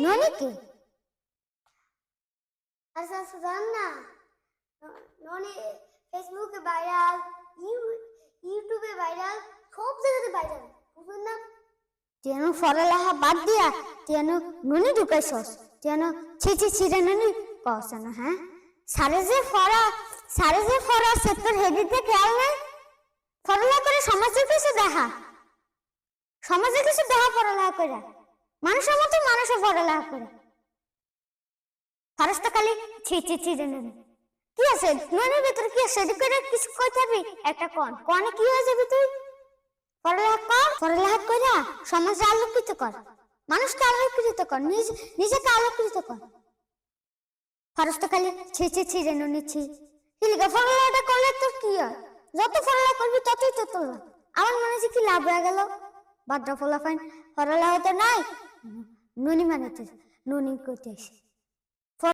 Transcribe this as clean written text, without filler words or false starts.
ননি কে? আচ্ছা জান না, ননি ফেসবুকে ভাইরাল, ইউটিউবে ভাইরাল, সব জায়গাতে ভাইরাল। বুঝুন না? তেন পড়ালেখা বাদ দিয়া তেন ননি ঢুকাইছস, তেন ছি ছিড়ে ননি কস না। হ্যাঁ, সারে যে ফরা সে তোর হেদিতে খেয়াল নাই। পড়ালেখা করে সমাজের কিছু দেখা, সমাজের কিছু দেখা পড়ালেখা করে, মানুষের মতো মানুষও পড়ালেখা করে। ফারস্তা খালি ছি জানেন কি আছে ননির ভিতরে, কি আছে করে কিছু কইতে হবে একটা কনে কি হয়ে যাবে তুই? পড়ালেখা কইরা সমাজে আলোকিত কর, মানুষকে আলোকিত কর, নিজেকে আলোকিত কর। ফারস্তা খালি ছি জানেন ছি হিলিকা পড়ালেখাটা করলে তোর কি হয়? যত পড়ালেখা করবি ততই তো তোর লাভ। আমার মনে হচ্ছে কি লাভ হয়ে গেল, বাদ্রা ফোলা ফাইন পড়ালেখা তো নাই, ননি মানে ননি কইতে আসে।